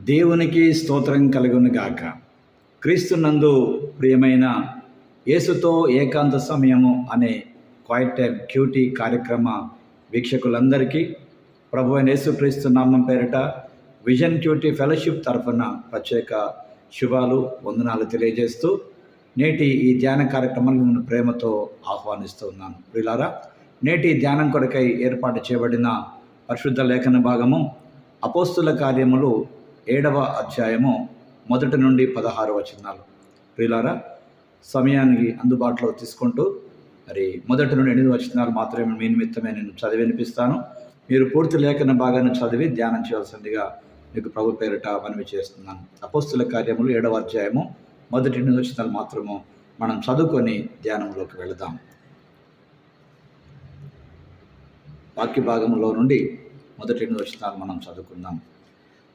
దేవునికి స్తోత్రం కలుగును గాక. క్రీస్తునందు ప్రియమైన యేసుతో ఏకాంత సమయము అనే క్వైట్ టైం క్యూటీ కార్యక్రమ వీక్షకులందరికీ ప్రభువైన యేసుక్రీస్తు నామం పేరిట విజన్ క్యూటీ ఫెలోషిప్ తరఫున ప్రత్యేక శుభాలు వందనాలు తెలియజేస్తూ నేటి ఈ ధ్యాన కార్యక్రమాన్ని ప్రేమతో ఆహ్వానిస్తూ ఉన్నాను. ప్రియులారా, నేటి ధ్యానం కొరకై ఏర్పాటు చేయబడిన పరిశుద్ధ లేఖన భాగము అపోస్తుల కార్యములు 7వ అధ్యాయము 1 నుండి 16 వచనాలు. ప్రియులారా, సమయానికి అందుబాటులో తీసుకుంటూ మరి 1 నుండి 8 వచనాలు మాత్రమే మీ నిమిత్తమే నేను చదివి వినిపిస్తాను. మీరు పూర్తి లేఖన భాగాన్ని చదివి ధ్యానం చేయాల్సిందిగా మీకు ప్రభు పేరిట మనవి చేస్తున్నాను. అపోస్తుల కార్యములు 7వ అధ్యాయము 1-8 వచనాలు మాత్రము మనం చదువుకొని ధ్యానంలోకి వెళదాం. వాక్య భాగంలో నుండి 1-8 వచనాలు మనం చదువుకుందాం.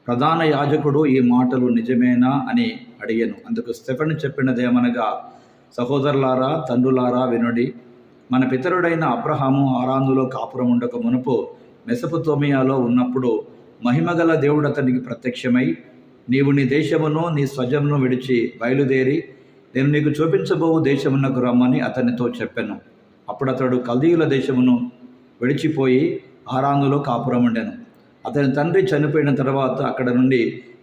ప్రధాన యాజకుడు ఈ మాటలు నిజమేనా అని అడిగాను. అందుకు స్టెఫెను చెప్పినదేమనగా, సహోదరులారా, తండ్రులారా వినుడి. మన పితరుడైన అబ్రహాము హారానులో కాపురం ఉండక మునుపు మెసొపొతేమియాలో ఉన్నప్పుడు మహిమగల దేవుడు అతనికి ప్రత్యక్షమై, నీవు నీ దేశమును నీ స్వజమును విడిచి బయలుదేరి నేను నీకు చూపించబోవు దేశమునకు రమ్మని అతనితో చెప్పాను. అప్పుడు అతడు కల్దీయుల దేశమును విడిచిపోయి హారానులో కాపురం ఉండెను. అతని తండ్రి చనిపోయిన తర్వాత అక్కడ నుండి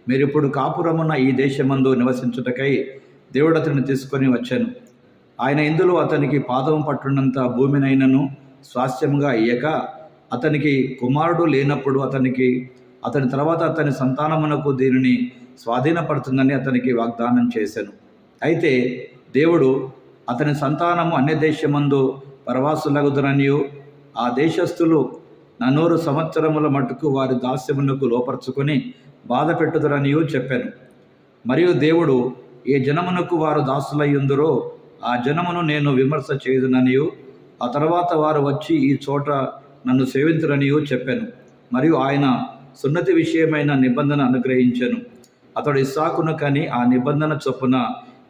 మీరిప్పుడు కాపురమున్న ఈ దేశమందు నివసించుటకై దేవుడు అతన్ని తీసుకొని వచ్చాను. ఆయన ఇందులో అతనికి పాదం పట్టునంత భూమినైనను స్వాస్థ్యంగా ఇయ్యక, అతనికి కుమారుడు లేనప్పుడు అతని తర్వాత అతని సంతానమునకు దీనిని స్వాధీనపడుతుందని అతనికి వాగ్దానం చేశాను. అయితే దేవుడు అతని సంతానము అన్య దేశమందు పరవాసులగుదురనియు, ఆ దేశస్థులు 400 సంవత్సరముల మట్టుకు వారి దాస్యమునకు లోపరుచుకొని బాధ పెట్టుదురనియూ చెప్పాను. మరియు దేవుడు ఏ జనమునకు వారు దాసులయ్యుందురో ఆ జనమును నేను విమర్శ చేయుదుననియూ, ఆ తర్వాత వారు వచ్చి ఈ చోట నన్ను సేవింతురనియూ చెప్పాను. మరియు ఆయన సున్నతి విషయమైన నిబంధన అనుగ్రహించెను. అతడు ఇస్సాకును కని ఆ నిబంధన చొప్పున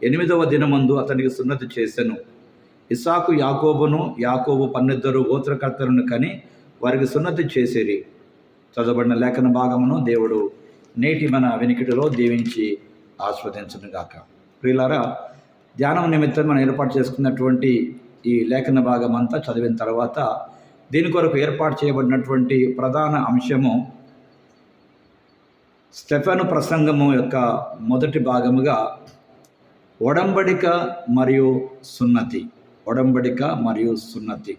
8వ దినమందు అతనికి సున్నతి చేసెను. ఇస్సాకు యాకోబును, యాకోబు 12 గోత్రకర్తలను కని వారికి సున్నతి చేసేది. చదవబడిన లేఖన భాగమును దేవుడు నేటి మన వెనికిటిలో దీవించి ఆస్వాదించునుగాక. ప్రియులారా, ధ్యానం నిమిత్తం మనం ఏర్పాటు చేసుకున్నటువంటి ఈ లేఖన భాగం అంతా చదివిన తర్వాత దీని కొరకు ఏర్పాటు చేయబడినటువంటి ప్రధాన అంశము స్టెఫెను ప్రసంగము యొక్క మొదటి భాగముగా ఒడంబడిక మరియు సున్నతి. ఒడంబడిక మరియు సున్నతి.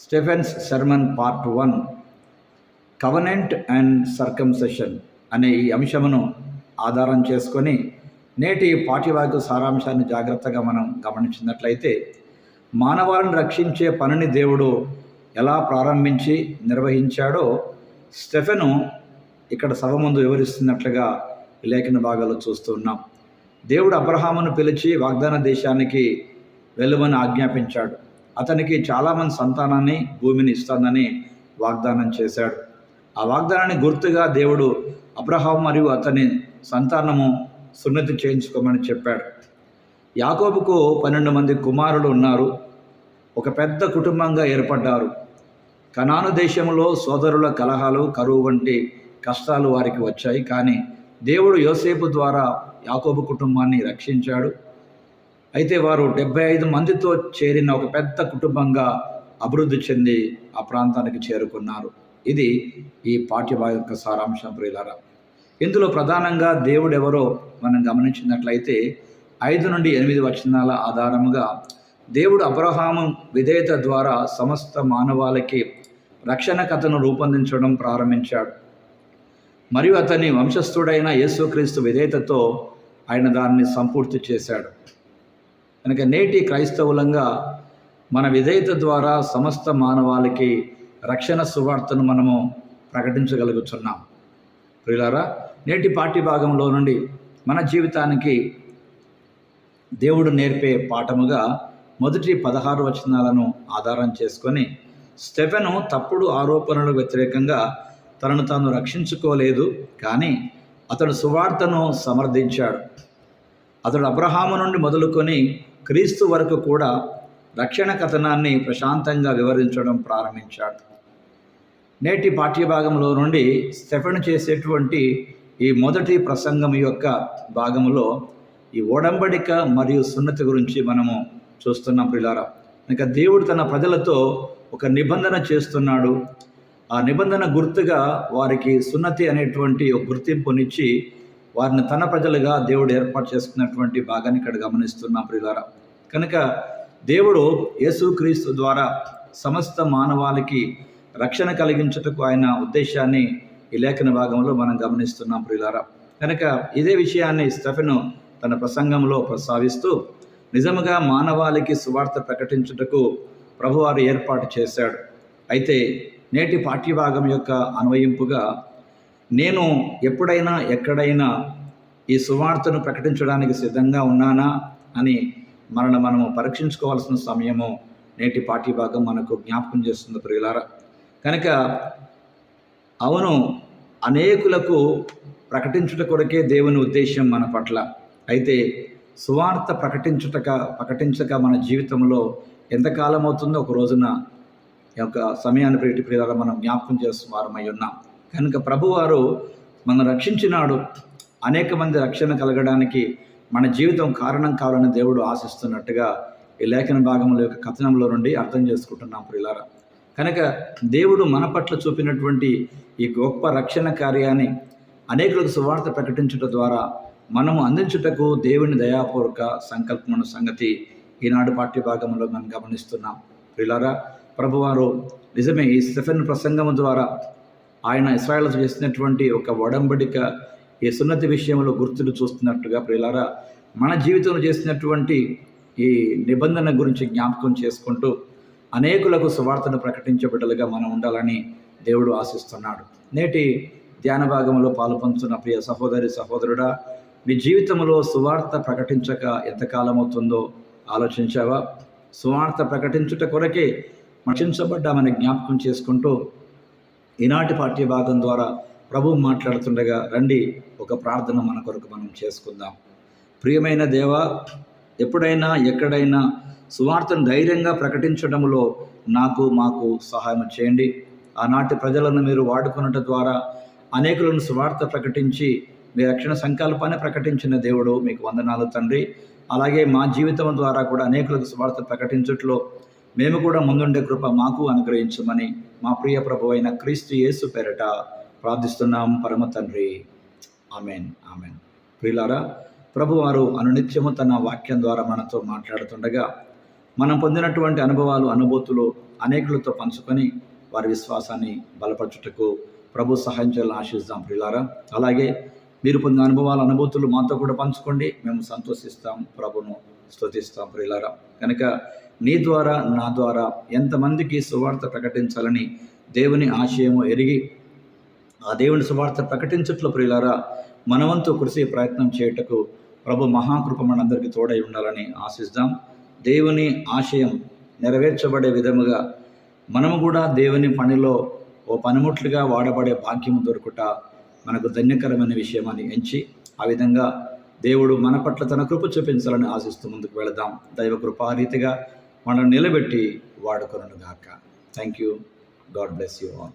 Stephen's sermon part 1, covenant and circumcision అనే ఈ అంశమును ఆధారం చేసుకొని నేటి పాఠ్యవాక్య సారాంశాన్ని జాగ్రత్తగా మనం గమనించినట్లయితే, మానవాళిని రక్షించే పనిని దేవుడు ఎలా ప్రారంభించి నిర్వహించాడో స్టెఫెను ఇక్కడ సభ ముందు వివరిస్తున్నట్లుగా లేఖన భాగాలు చూస్తూ ఉన్నాం. దేవుడు అబ్రహామును పిలిచి వాగ్దాన దేశానికి వెళ్ళమని ఆజ్ఞాపించాడు. అతనికి చాలామంది సంతానాన్ని, భూమిని ఇస్తానని వాగ్దానం చేశాడు. ఆ వాగ్దానాన్ని గుర్తుగా దేవుడు అబ్రహాము మరియు అతని సంతానము సున్నతి చేయించుకోమని చెప్పాడు. యాకోబుకు 12 మంది కుమారులు ఉన్నారు. ఒక పెద్ద కుటుంబంగా ఏర్పడ్డారు. కనాను దేశంలో సోదరుల కలహాలు, కరువు వంటి కష్టాలు వారికి వచ్చాయి. కానీ దేవుడు యోసేపు ద్వారా యాకోబు కుటుంబాన్ని రక్షించాడు. అయితే వారు 75 మందితో చేరిన ఒక పెద్ద కుటుంబంగా అభివృద్ధి చెంది ఆ ప్రాంతానికి చేరుకున్నారు. ఇది ఈ పాఠ్యభాగం యొక్క సారాంశం. ప్రియులారా, ఇందులో ప్రధానంగా దేవుడు ఎవరో మనం గమనించినట్లయితే 5 నుండి 8 వచనాల ఆధారముగా దేవుడు అబ్రహాము విధేయత ద్వారా సమస్త మానవాళికి రక్షణ కథను రూపొందించడం ప్రారంభించాడు. మరియు అతని వంశస్థుడైన యేసుక్రీస్తు విధేయతతో ఆయన దాన్ని సంపూర్తి చేశాడు. కనుక నేటి క్రైస్తవులంగా మన విధేయత ద్వారా సమస్త మానవాళికి రక్షణ సువార్తను మనము ప్రకటించగలుగుతున్నాం. ప్రియులారా, నేటి పాఠ్య భాగంలో నుండి మన జీవితానికి దేవుడు నేర్పే పాఠముగా మొదటి 16 వచనాలను ఆధారం చేసుకొని స్టెఫెను తప్పుడు ఆరోపణలకు వ్యతిరేకంగా తనను తాను రక్షించుకోలేదు, కానీ అతడు సువార్తను సమర్థించాడు. అతడు అబ్రహాము నుండి మొదలుకొని క్రీస్తు వరకు కూడా రక్షణ కథనాన్ని ప్రశాంతంగా వివరించడం ప్రారంభించాడు. నేటి పాఠ్యభాగంలో నుండి స్టెఫెను చేసేటువంటి ఈ మొదటి ప్రసంగం యొక్క భాగంలో ఈ ఒడంబడిక మరియు సున్నతి గురించి మనము చూస్తున్నాం ప్రియులారా. ఇంకా దేవుడు తన ప్రజలతో ఒక నిబంధన చేస్తున్నాడు. ఆ నిబంధన గుర్తుగా వారికి సున్నతి అనేటువంటి ఒక గుర్తింపునిచ్చి వారిని తన ప్రజలుగా దేవుడు ఏర్పాటు చేసుకున్నటువంటి భాగాన్ని ఇక్కడ గమనిస్తున్నాం ప్రియులారా. కనుక దేవుడు యేసుక్రీస్తు ద్వారా సమస్త మానవాళికి రక్షణ కలిగించుటకు ఆయన ఉద్దేశాన్ని ఈ లేఖన భాగంలో మనం గమనిస్తున్నాం ప్రియులారా. కనుక ఇదే విషయాన్ని స్టెఫెను తన ప్రసంగంలో ప్రస్తావిస్తూ నిజముగా మానవాళికి సువార్త ప్రకటించుటకు ప్రభువారు ఏర్పాటు చేశాడు. అయితే నేటి పాఠ్యభాగం యొక్క అన్వయింపుగా నేను ఎప్పుడైనా ఎక్కడైనా ఈ సువార్తను ప్రకటించడానికి సిద్ధంగా ఉన్నానా అని మనము పరీక్షించుకోవాల్సిన సమయము నేటి పాఠ్యభాగం మనకు జ్ఞాపకం చేస్తుంది ప్రియులారా. కనుక అవును, అనేకులకు ప్రకటించుట కొరకే దేవుని ఉద్దేశం మన పట్ల. అయితే సువార్త ప్రకటించక మన జీవితంలో ఎంతకాలం అవుతుందో ఒక రోజున ఈ యొక్క సమయాన్ని ప్రియులారా మనం జ్ఞాపకం చేస్తున్న వారమై ఉన్నాం. కనుక ప్రభువారు మనం రక్షించినాడు. అనేక మంది రక్షణ కలగడానికి మన జీవితం కారణం కావాలని దేవుడు ఆశిస్తున్నట్టుగా ఈ లేఖన భాగంలో యొక్క కథనంలో నుండి అర్థం చేసుకుంటున్నాం ప్రియులారా. కనుక దేవుడు మన పట్ల చూపినటువంటి ఈ గొప్ప రక్షణ కార్యాన్ని అనేకులకు సువార్త ప్రకటించడం ద్వారా మనము అందించుటకు దేవుని దయాపూర్వక సంకల్పమైన సంగతి ఈనాడు పాఠ్యభాగంలో మనం గమనిస్తున్నాం ప్రియులారా. ప్రభువారు నిజమే ఈ స్టెఫెన్ ప్రసంగం ద్వారా ఆయన ఇశ్రాయేలుతో చేసినటువంటి ఒక ఒడంబడిక ఈ సున్నతి విషయంలో గుర్తులు చూస్తున్నట్టుగా ప్రియులారా మన జీవితంలో చేసినటువంటి ఈ నిబంధన గురించి జ్ఞాపకం చేసుకుంటూ అనేకులకు సువార్తను ప్రకటించబిడ్డలుగా మనం ఉండాలని దేవుడు ఆశిస్తున్నాడు. నేటి ధ్యాన భాగంలో పాలుపంచున్న ప్రియ సహోదరి సహోదరుడా, నీ జీవితంలో సువార్త ప్రకటించక ఎంతకాలం అవుతుందో ఆలోచించావా? సువార్త ప్రకటించుట కొరకే రక్షించబడ్డామని జ్ఞాపకం చేసుకుంటూ ఈనాటి పాఠ్యభాగం ద్వారా ప్రభువు మాట్లాడుతుండగా రండి ఒక ప్రార్థన మన కొరకు మనం చేసుకుందాం. ప్రియమైన దేవా, ఎప్పుడైనా ఎక్కడైనా సువార్తను ధైర్యంగా ప్రకటించడంలో మాకు సహాయం చేయండి. ఆనాటి ప్రజలను మీరు వాడుకున్నట ద్వారా అనేకులను సువార్త ప్రకటించి మీ రక్షణ సంకల్పాన్ని ప్రకటించిన దేవుడు మీకు వందనాలు తండ్రి. అలాగే మా జీవితం ద్వారా కూడా అనేకులకు సువార్త ప్రకటించుట్లో మేము కూడా ముందుండే కృప మాకు అనుగ్రహించమని మా ప్రియ ప్రభు అయిన క్రీస్తు యేసు పేరట ప్రార్థిస్తున్నాం పరమ తండ్రి. Amen amen. ప్రియులారా, ప్రభువారు అనునిత్యము తన వాక్యం ద్వారా మనతో మాట్లాడుతుండగా మనం పొందినటువంటి అనుభూతులు అనేకులతో పంచుకొని వారి విశ్వాసాన్ని బలపరచుటకు ప్రభు సహాయం చేయాలని ఆశిస్తాం ప్రియులారా. అలాగే మీరు పొందిన అనుభూతులు మాతో కూడా పంచుకోండి, మేము సంతోషిస్తాం, ప్రభును స్తుతిస్తాం ప్రియులారా. కనుక నీ ద్వారా నా ద్వారా ఎంతమందికి సువార్త ప్రకటించాలని దేవుని ఆశయము ఎరిగి ఆ దేవుని సువార్త ప్రకటించట్లో ప్రియులారా మనవంతు కృషి ప్రయత్నం చేయుటకు ప్రభు మహాకృప మనందరికీ తోడై ఉండాలని ఆశిస్తాం. దేవుని ఆశయం నెరవేర్చబడే విధముగా మనము కూడా దేవుని పనిలో ఓ పనిముట్లుగా వాడబడే భాగ్యం దొరుకుట మనకు ధన్యకరమైన విషయం అని ఎంచి ఆ విధంగా దేవుడు మన పట్ల తన కృప చూపించాలని ఆశిస్తూ ముందుకు వెళదాం. దైవ కృపారీతిగా మనల్ని నిలబెట్టి వాడుకొనుగాక. Thank you. God bless you all.